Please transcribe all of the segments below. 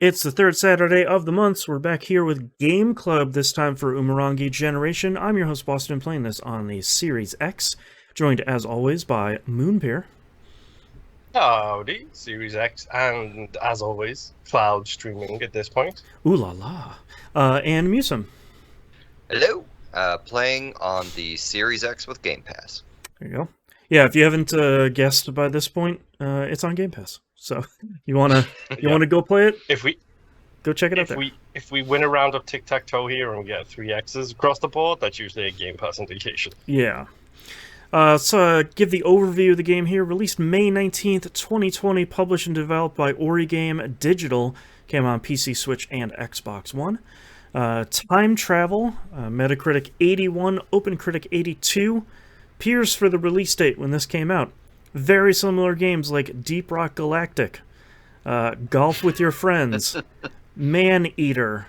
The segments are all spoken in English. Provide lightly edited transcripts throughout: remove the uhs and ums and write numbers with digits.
It's the third Saturday of the month, so we're back here with Game Club, this time for Umurangi Generation. I'm your host, Boston, playing this on the Series X, joined as always by Moonpear. Howdy, Series X, and as always, cloud streaming at this point. Ooh la la. And Musum. Hello. Playing on the Series X with Game Pass. There you go. Yeah, if you haven't guessed by this point, it's on Game Pass. So you wanna go play it? Go check it out there. If we win a round of tic-tac-toe here and we get 3 X's across the board, that's usually a Game Pass indication. Yeah. So give the overview of the game here. Released May 19th, 2020, published and developed by Origame Digital. Came on PC, Switch, and Xbox One. Time travel, Metacritic 81, OpenCritic 82. Peers for the release date when this came out. Very similar games like Deep Rock Galactic, Golf with Your Friends, Man-Eater,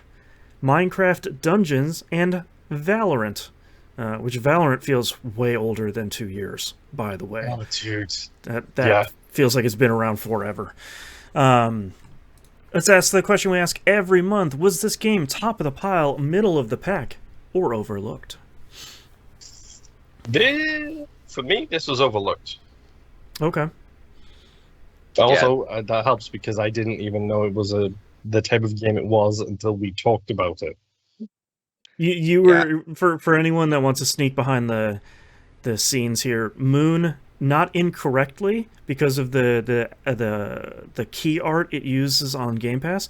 Minecraft Dungeons, and Valorant. Which Valorant feels way older than 2 years, by the way. Oh, it's huge. That feels like it's been around forever. Let's ask the question we ask every month. Was this game top of the pile, middle of the pack, or overlooked? For me, this was overlooked. Okay. Also, that helps because I didn't even know it was the type of game it was until we talked about it. You were for anyone that wants to sneak behind the scenes here. Moon, not incorrectly because of the key art it uses on Game Pass,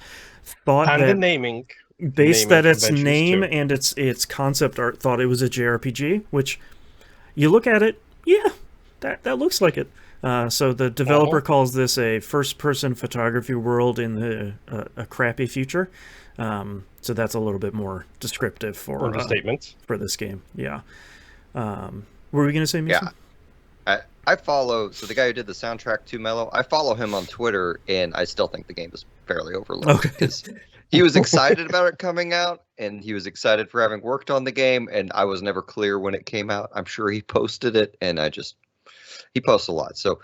thought and that the naming, based that its conventions name too. and its concept art, thought it was a JRPG. Which you look at it, yeah, that looks like it. So the developer calls this a first-person photography world in a crappy future. So that's a little bit more descriptive for understatement for this game. Yeah. What were we gonna say, Misa? Yeah. I follow the guy who did the soundtrack to Mellow. I follow him on Twitter, and I still think the game is fairly overlooked because he was excited about it coming out, and he was excited for having worked on the game, and I was never clear when it came out. I'm sure he posted it, and he posts a lot. So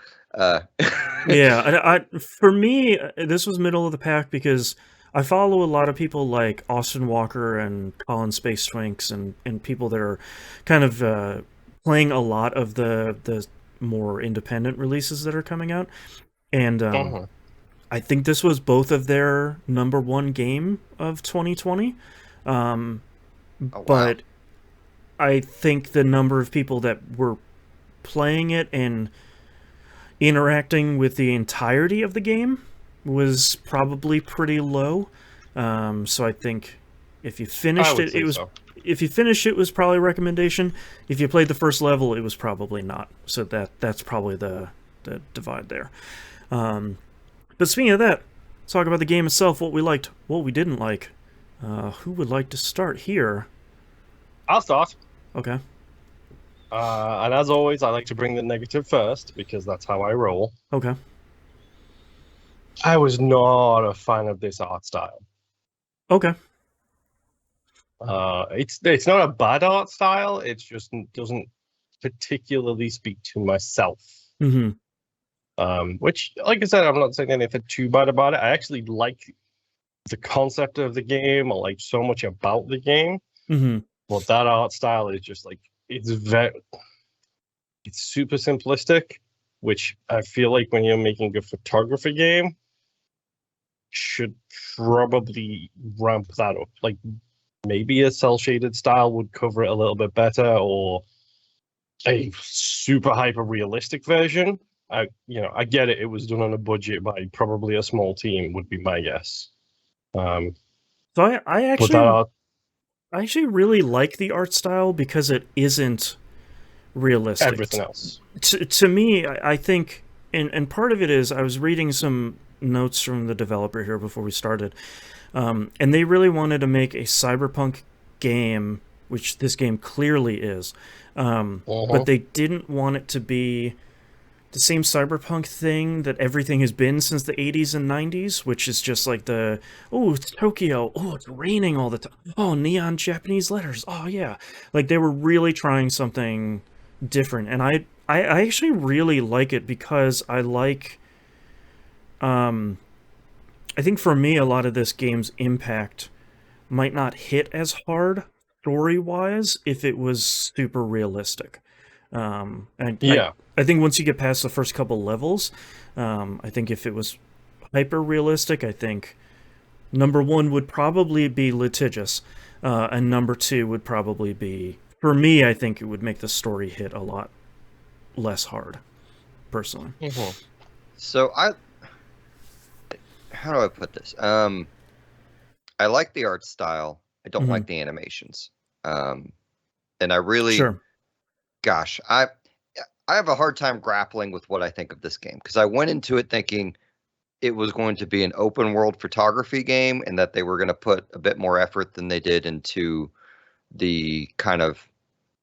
yeah, for me, this was middle of the pack because I follow a lot of people like Austin Walker and Colin Space Twinks and people that are kind of playing a lot of the more independent releases that are coming out. And I think this was both of their number one game of 2020. But I think the number of people that were playing it and interacting with the entirety of the game was probably pretty low. So I think if you finished it, if you finished it was probably a recommendation. If you played the first level, it was probably not. So that's probably the divide there. But speaking of that, let's talk about the game itself, what we liked, what we didn't like. Who would like to start here? I'll start. Okay. And as always, I like to bring the negative first because that's how I roll. Okay. I was not a fan of this art style. Okay. It's not a bad art style. It just doesn't particularly speak to myself. Mm-hmm. Which, like I said, I'm not saying anything too bad about it. I actually like the concept of the game. I like so much about the game. Mm-hmm. But that art style is just like it's super simplistic, which I feel like when you're making a photography game, should probably ramp that up. Like maybe a cell shaded style would cover it a little bit better, or a super hyper realistic version. I get it. It was done on a budget by probably a small team, would be my guess. So I actually really like the art style because it isn't realistic. Everything else. To me, I think, and part of it is I was reading some notes from the developer here before we started, and they really wanted to make a cyberpunk game, which this game clearly is, but they didn't want it to be the same cyberpunk thing that everything has been since the 80s and 90s, which is just like it's Tokyo, it's raining all the time, neon Japanese letters, yeah. Like they were really trying something different, and I actually really like it because I like I think for me, a lot of this game's impact might not hit as hard story-wise if it was super realistic. And Yeah. I think once you get past the first couple levels, I think if it was hyper-realistic, I think number one would probably be litigious, and number two would probably be, for me, I think it would make the story hit a lot less hard, personally. So how do I put this? I like the art style. I don't like the animations. And I really, Sure. gosh, I have a hard time grappling with what I think of this game because I went into it thinking it was going to be an open world photography game and that they were going to put a bit more effort than they did into the kind of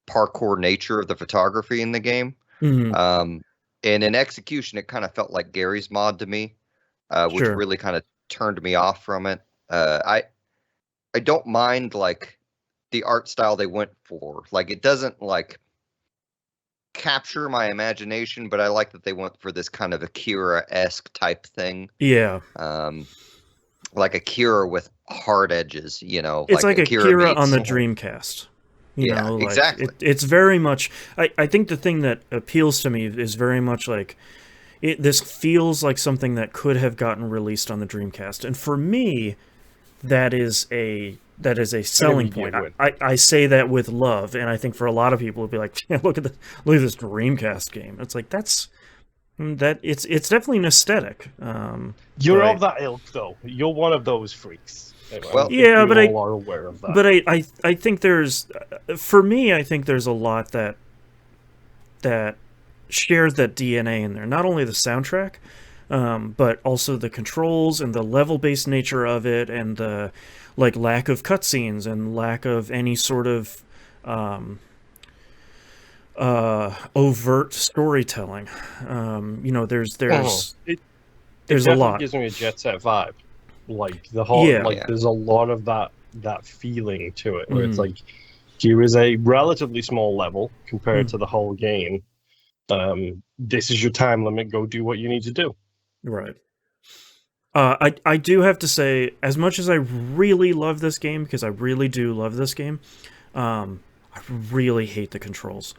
parkour nature of the photography in the game. And in execution, it kind of felt like Gary's Mod to me, which really kind of turned me off from it. I don't mind like the art style they went for. Like it doesn't like capture my imagination, but I like that they went for this kind of Akira-esque type thing. Yeah. Like Akira with hard edges, you know. It's like Akira on the Dreamcast. You know, like, exactly. It's very much. I think the thing that appeals to me is very much like this feels like something that could have gotten released on the Dreamcast, and for me, that is a selling point. I say that with love, and I think for a lot of people, it'd be like, yeah, look at this Dreamcast game. It's like it's definitely an aesthetic. You're of that ilk, though. You're one of those freaks. Well, yeah, but all are aware of that. But I think there's, for me, I think there's a lot that shares that DNA in there. Not only the soundtrack, but also the controls and the level-based nature of it, and the like lack of cutscenes and lack of any sort of overt storytelling. You know, there's it a lot. Gives me a Jet Set vibe. Like the whole, there's a lot of that feeling to it, where it's like here is a relatively small level compared to the whole game. This is your time limit. Go do what you need to do. Right. I do have to say, as much as I really love this game, because I really do love this game, I really hate the controls.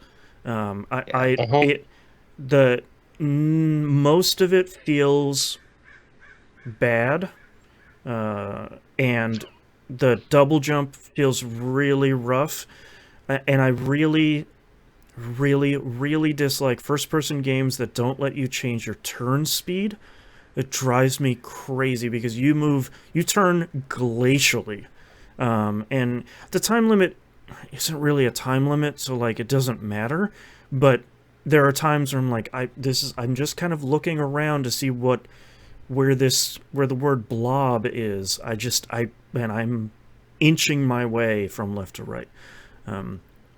Most of it feels bad. And the double jump feels really rough, and I really, really, really dislike first-person games that don't let you change your turn speed. It drives me crazy because you turn glacially, and the time limit isn't really a time limit, so like it doesn't matter. But there are times where I'm like, I'm just kind of looking around to see where the word blob is. I'm inching my way from left to right.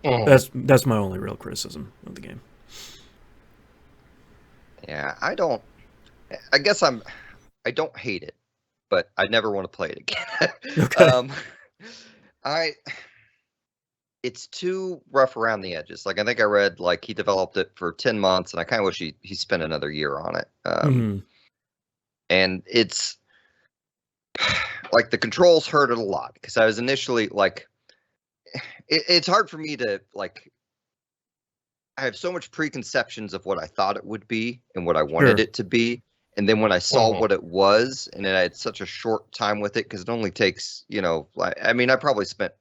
That's my only real criticism of the game. Yeah, I don't hate it, but I never want to play it again. Okay. It's too rough around the edges. Like I think I read like he developed it for 10 months, and I kind of wish he spent another year on it. And it's like the controls hurt it a lot because I was initially like, it's hard for me to like, I have so much preconceptions of what I thought it would be and what I wanted it to be. And then when I saw what it was, and then I had such a short time with it, because it only takes, you know, I mean, I probably spent,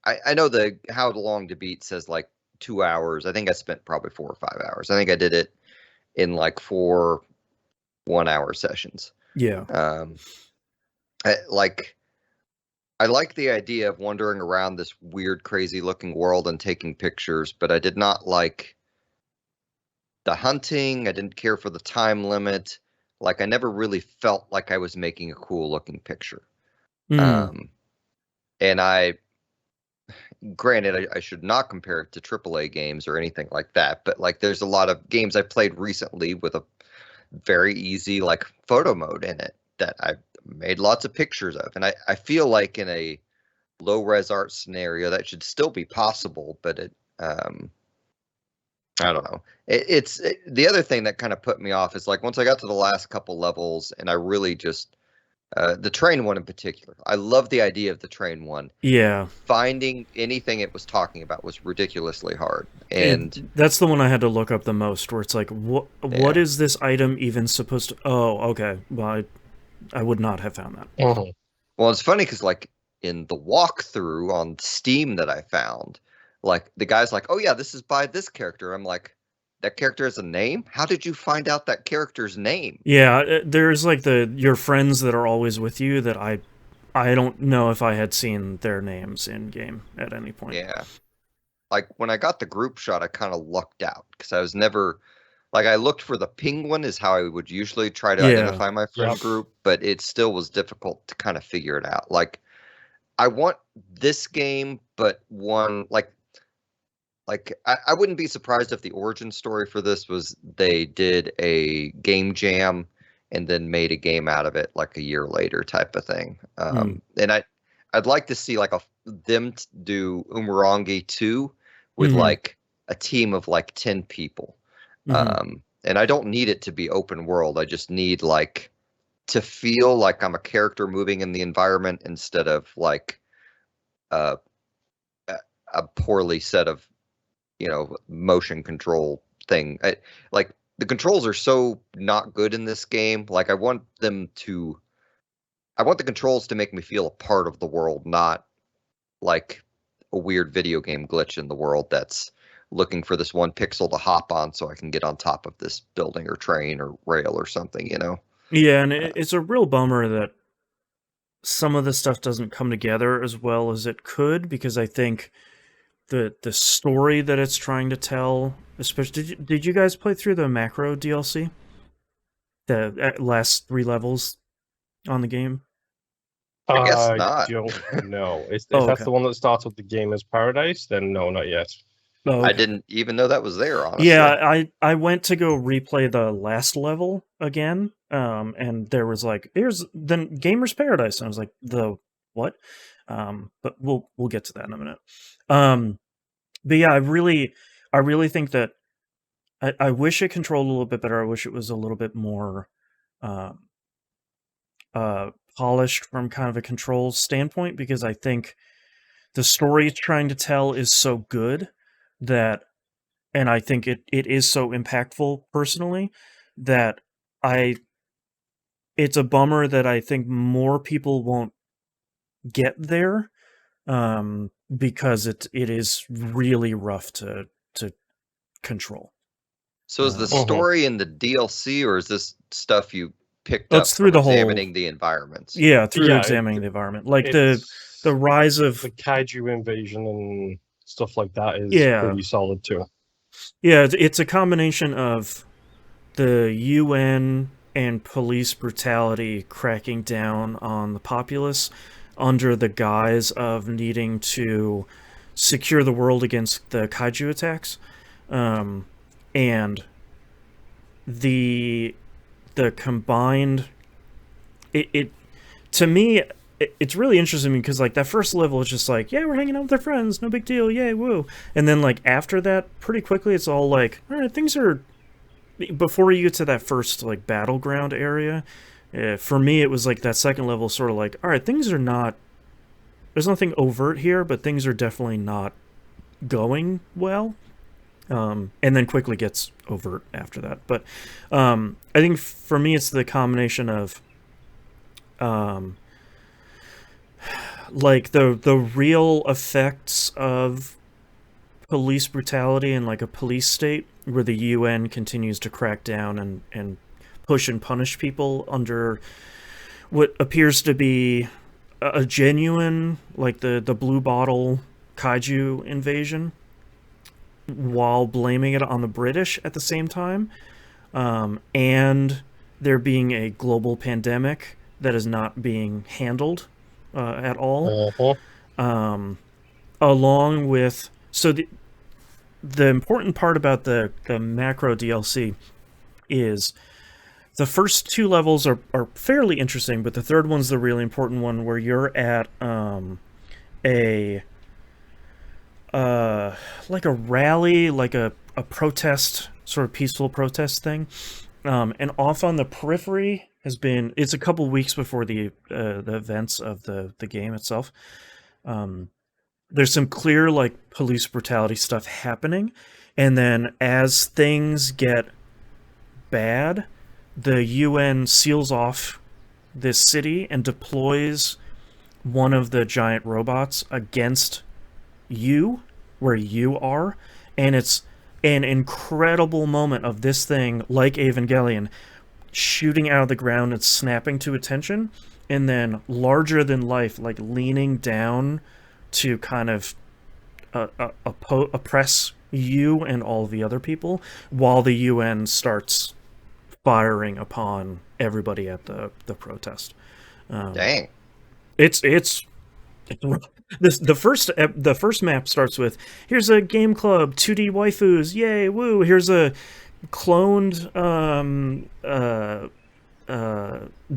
I know the how long to beat says like 2 hours. I think I spent probably 4 or 5 hours. I think I did it in like 4 1-hour sessions. Yeah. I like the idea of wandering around this weird, crazy looking world and taking pictures, but I did not like the hunting. I didn't care for the time limit. Like I never really felt like I was making a cool looking picture. And granted, I should not compare it to AAA games or anything like that, but like there's a lot of games I played recently with a very easy like photo mode in it that I made lots of pictures of, and I feel like in a low res art scenario that should still be possible, but it I don't know. The other thing that kind of put me off is like once I got to the last couple levels and I really just the train one in particular. I love the idea of the train one. Yeah. Finding anything it was talking about was ridiculously hard. And that's the one I had to look up the most, where it's like, what is this item even supposed to... Oh, okay. Well, I would not have found that. Mhm. Well, it's funny because like in the walkthrough on Steam that I found, like the guy's like, oh yeah, this is by this character. I'm like, that character has a name? How did you find out that character's name? Yeah, there's like your friends that are always with you that I don't know if I had seen their names in game at any point. Yeah. Like when I got the group shot, I kind of lucked out because I was never like I looked for the penguin is how I would usually try to identify my friend group, but it still was difficult to kind of figure it out. Like I want this game, but one like I wouldn't be surprised if the origin story for this was they did a game jam and then made a game out of it like a year later type of thing. And I'd like to see like them do Umurangi 2 with like a team of like 10 people. And I don't need it to be open world. I just need like to feel like I'm a character moving in the environment instead of like a poorly set of motion control thing. Like the controls are so not good in this game. Like I want the controls to make me feel a part of the world, not like a weird video game glitch in the world that's looking for this one pixel to hop on so I can get on top of this building or train or rail or something, Yeah, and it's a real bummer that some of this stuff doesn't come together as well as it could, because I think the story that it's trying to tell, especially did you guys play through the macro DLC? The last 3 levels on the game? I guess not. Don't know. If that's the one that starts with the game as Paradise, then no, not yet. Oh, okay. I didn't even know that was there, honestly. Yeah, I went to go replay the last level again, and there was like, here's the Gamer's Paradise, and I was like, the what? But we'll get to that in a minute. But yeah, I really think that I wish it controlled a little bit better. I wish it was a little bit more polished from kind of a controls standpoint, because I think the story it's trying to tell is so good that, and I think it is so impactful personally, that it's a bummer that I think more people won't get there, because it is really rough to control. So is the story in the DLC, or is this stuff you picked up through the examining the environments? Yeah, through examining the environment. Like the rise of the kaiju invasion and stuff like that is pretty solid too. Yeah, it's a combination of the UN and police brutality cracking down on the populace under the guise of needing to secure the world against the kaiju attacks, and the combined it to me it's really interesting, because like that first level is just like, yeah, we're hanging out with our friends, no big deal, yay, woo. And then like after that, pretty quickly it's all like, all right, things are, before you get to that first like battleground area, for me it was like that second level sort of like, all right, things are not, there's nothing overt here, but things are definitely not going well. And then quickly gets overt after that. But I think for me it's the combination of like the real effects of police brutality in like a police state where the UN continues to crack down and push and punish people under what appears to be a genuine, like the blue bottle kaiju invasion, while blaming it on the British at the same time, and there being a global pandemic that is not being handled at all, along with, so the important part about the macro DLC is the first 2 levels are fairly interesting, but the third one's the really important one, where you're at like a rally, like a protest, sort of peaceful protest thing. And off on the periphery has been, it's a couple weeks before the events of the game itself. There's some clear like police brutality stuff happening, and then as things get bad, the UN seals off this city and deploys one of the giant robots against you, where you are, and it's an incredible moment of this thing, like Evangelion, shooting out of the ground and snapping to attention, and then larger than life, like leaning down to kind of oppress you and all the other people, while the UN starts firing upon everybody at the protest. Dang. It's the first map starts with, here's a game club, 2D waifus, yay, woo. Here's a cloned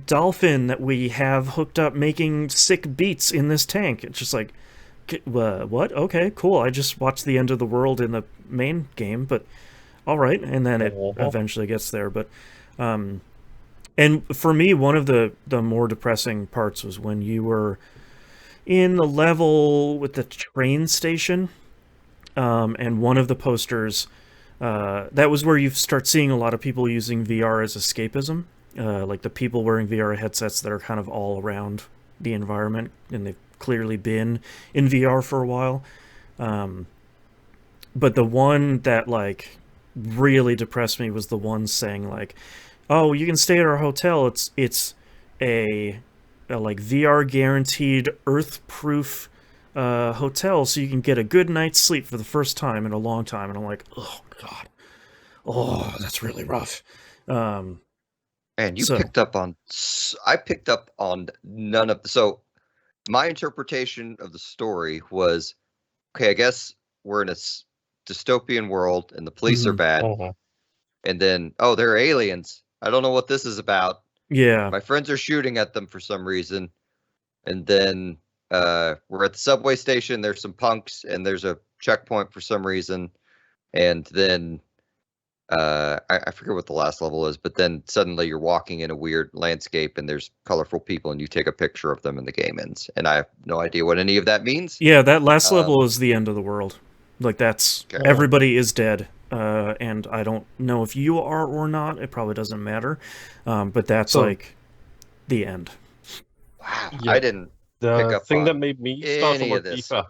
dolphin that we have hooked up making sick beats in this tank. It's just like, what? Okay, cool. I just watched the end of the world in the main game, but all right. And then it eventually gets there. But and for me, one of the more depressing parts was when you were in the level with the train station, and one of the posters, that was where you start seeing a lot of people using VR as escapism, like the people wearing VR headsets that are kind of all around the environment, and they've clearly been in VR for a while. But the one that like really depressed me was the one saying like, oh, you can stay at our hotel, it's a like VR guaranteed earth-proof hotel, so you can get a good night's sleep for the first time in a long time. And I'm like, oh god, oh, that's really rough. And you picked up on, I picked up on none of the, so my interpretation of the story was, okay, I guess we're in a dystopian world and the police are bad. And then, oh, they're aliens. I don't know what this is about. Yeah. My friends are shooting at them for some reason. And then we're at the subway station. There's some punks and there's a checkpoint for some reason. And then I forget what the last level is, but then suddenly you're walking in a weird landscape and there's colorful people and you take a picture of them and the game ends. And I have no idea what any of that means. Yeah, that last level is the end of the world. Like, that's... Okay. Everybody is dead. And I don't know if you are or not. It probably doesn't matter. But that's, like, the end. Wow. Yeah. I didn't pick up the thing that made me start to look deeper.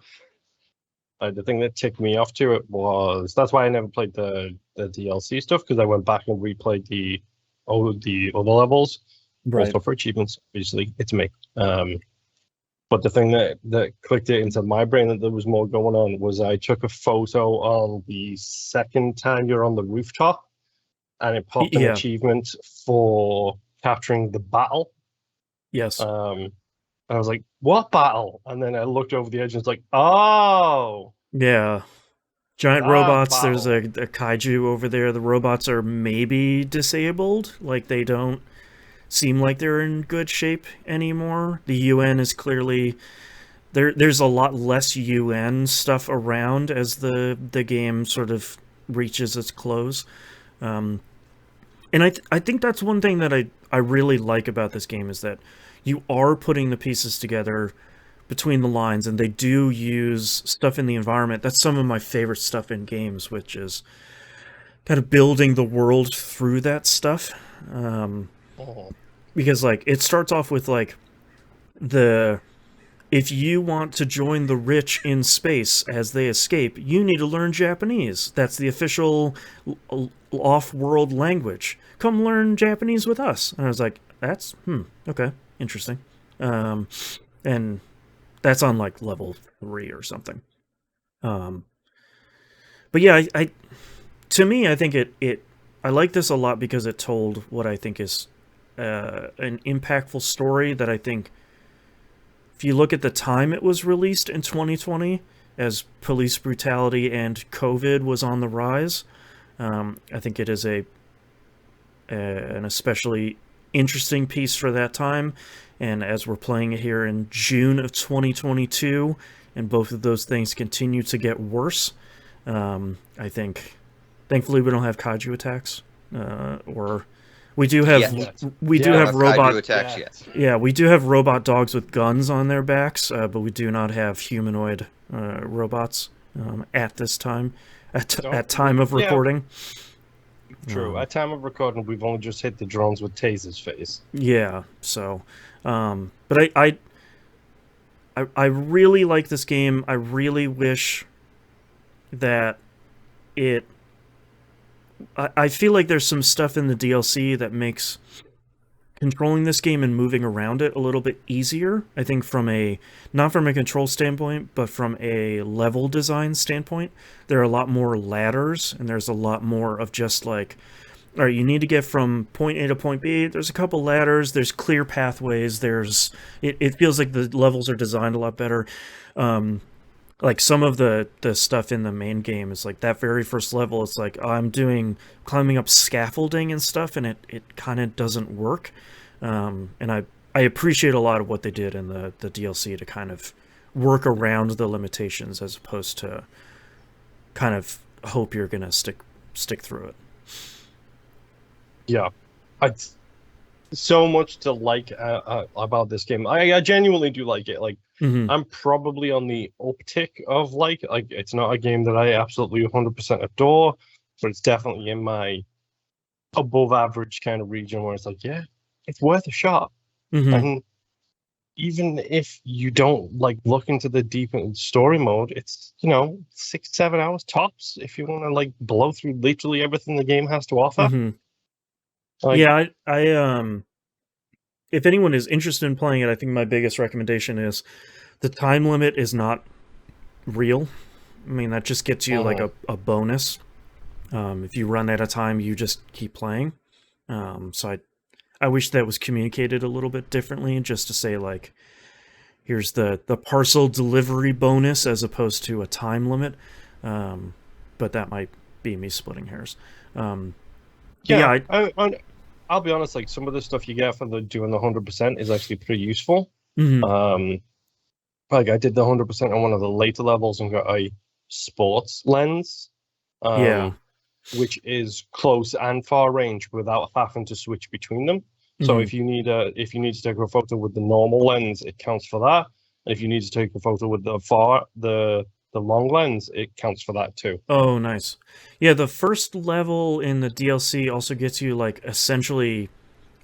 The thing that ticked me off to it was, that's why I never played the DLC stuff, because I went back and replayed the other levels, right. Also for achievements. Obviously, it's me. But the thing that clicked it into my brain that there was more going on was I took a photo on the second time you're on the rooftop, and it popped an achievement for capturing the battle. Yes. I was like, what battle? And then I looked over the edge and it's like, oh. Yeah. Giant robots. Battle. There's a kaiju over there. The robots are maybe disabled. Like, they don't seem like they're in good shape anymore. The UN is clearly... There's a lot less UN stuff around as the game sort of reaches its close. And I think that's one thing that I really like about this game, is that you are putting the pieces together between the lines, and they do use stuff in the environment. That's some of my favorite stuff in games, which is kind of building the world through that stuff. Because, like, it starts off with, like, if you want to join the rich in space as they escape, you need to learn Japanese. That's the official off-world language. Come learn Japanese with us. And I was like, that's, okay. Interesting. And that's on like level 3 or something. But yeah, to me, I think I like this a lot because it told what I think is an impactful story that I think, if you look at the time it was released in 2020, as police brutality and COVID was on the rise, I think it is an especially interesting piece for that time. And as we're playing it here in June of 2022, and both of those things continue to get worse. I think, thankfully, we don't have kaiju attacks, or we do have we do have robot kaiju attacks yet. Yeah, we do have robot dogs with guns on their backs, but we do not have humanoid robots at this time. At time of recording. True. At time of recording, we've only just hit the drones with tasers phase. Yeah. So, but I really like this game. I really wish that it. I feel like there's some stuff in the DLC that makes controlling this game and moving around it a little bit easier. I think not from a control standpoint, but from a level design standpoint. There are a lot more ladders, and there's a lot more of just like, all right, you need to get from point A to point B. There's a couple ladders. There's clear pathways. It feels like the levels are designed a lot better. Like some of the stuff in the main game is like that very first level. It's like I'm climbing up scaffolding and stuff, and it kind of doesn't work. And I appreciate a lot of what they did in the DLC to kind of work around the limitations as opposed to kind of hope you're gonna stick through it. Yeah, so much to like about this game. I genuinely do like it. Like, I'm probably on the uptick of like it's not a game that I absolutely 100% adore, but it's definitely in my above average kind of region where it's like, yeah, it's worth a shot. And even if you don't like look into the deep story mode, it's 6-7 hours tops if you want to like blow through literally everything the game has to offer. Like, yeah, I if anyone is interested in playing it, I think my biggest recommendation is the time limit is not real. I mean, that just gets you like a bonus. If you run out of time, you just keep playing. So I wish that was communicated a little bit differently, just to say like, here's the parcel delivery bonus as opposed to a time limit. But that might be me splitting hairs. I'll be honest, like some of the stuff you get for doing the 100% is actually pretty useful. Like I did the 100% on one of the later levels and got a sports lens, which is close and far range without having to switch between them. So if you need to take a photo with the normal lens, it counts for that. And if you need to take a photo with the long lens, it counts for that too. Oh, nice. Yeah, the first level in the DLC also gets you like essentially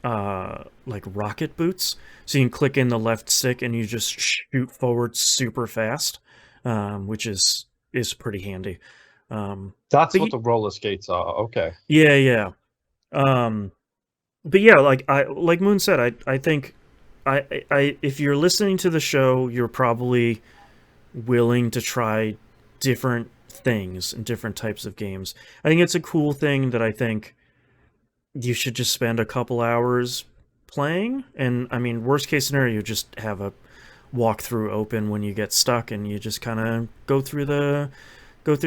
like rocket boots. So you can click in the left stick and you just shoot forward super fast, which is pretty handy. That's what the roller skates are. Okay. Yeah. But yeah, like Moon said, I think if you're listening to the show, you're probably willing to try different things and different types of games. I think it's a cool thing that I think you should just spend a couple hours playing. And I mean, worst case scenario, you just have a walkthrough open when you get stuck, and you just kind of go through the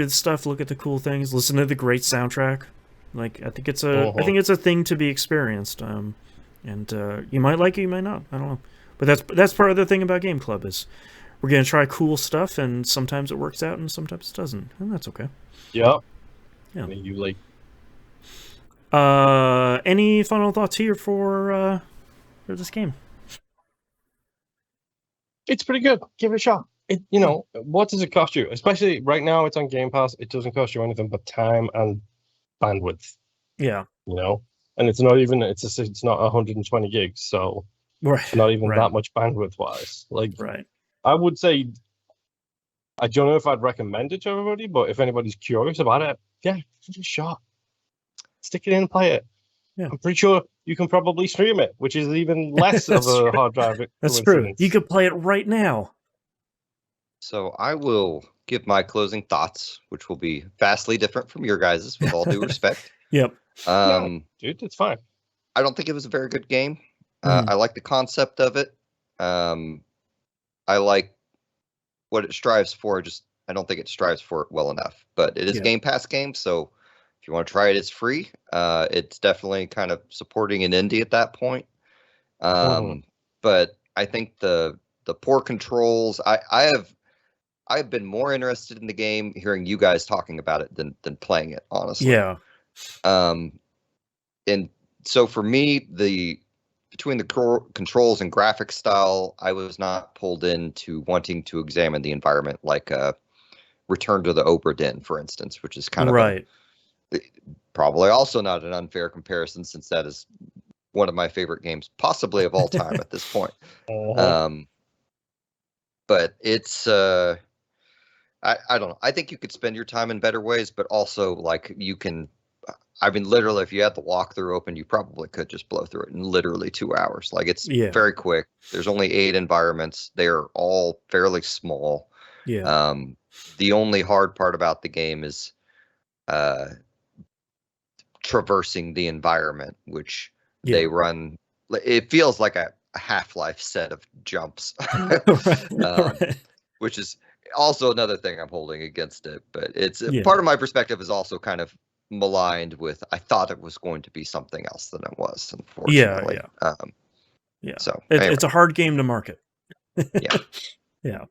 stuff, look at the cool things, listen to the great soundtrack. Like I think it's a thing to be experienced. And you might like it, you might not. I don't know. But that's part of the thing about Game Club is we're gonna try cool stuff, and sometimes it works out, and sometimes it doesn't, and that's okay. Yeah. You like. Any final thoughts here for this game? It's pretty good. Give it a shot. What does it cost you? Especially right now, it's on Game Pass. It doesn't cost you anything but time and bandwidth. Yeah. And it's not even. It's not 120 gigs, so not even that much bandwidth wise. Like. Right. I would say, I don't know if I'd recommend it to everybody, but if anybody's curious about it, yeah, give it a shot. Stick it in and play it. Yeah. I'm pretty sure you can probably stream it, which is even less of a hard drive. That's true. You could play it right now. So I will give my closing thoughts, which will be vastly different from your guys', with all due respect. Yep. Dude, it's fine. I don't think it was a very good game. I like the concept of it. I like what it strives for. I don't think it strives for it well enough. But it is a Game Pass game, so if you want to try it, it's free. It's definitely kind of supporting an indie at that point. But I think the poor controls. I have I've been more interested in the game hearing you guys talking about it than playing it, honestly. Yeah. And so for me, between the controls and graphic style, I was not pulled into wanting to examine the environment like Return to the Obra Dinn, for instance, which is kind of probably also not an unfair comparison, since that is one of my favorite games, possibly of all time at this point. But it's I don't know. I think you could spend your time in better ways, but also like you can. I mean, literally, if you had the walkthrough open, you probably could just blow through it in literally 2 hours. Like, it's very quick. There's only 8 environments. They're all fairly small. Yeah. The only hard part about the game is traversing the environment, which they run. It feels like a Half-Life set of jumps, which is also another thing I'm holding against it. But it's part of my perspective is also kind of maligned with, I thought it was going to be something else than it was, unfortunately. So it's a hard game to market. Yeah.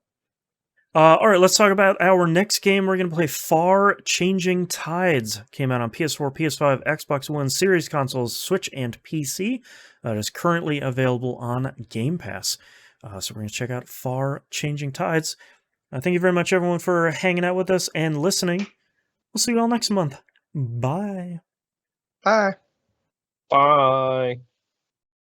All right, let's talk about our next game. We're going to play Far Changing Tides. Came out on PS4, PS5, Xbox One, Series consoles, Switch, and PC. It is currently available on Game Pass. So we're going to check out Far Changing Tides. Thank you very much, everyone, for hanging out with us and listening. We'll see you all next month. Bye. Bye. Bye.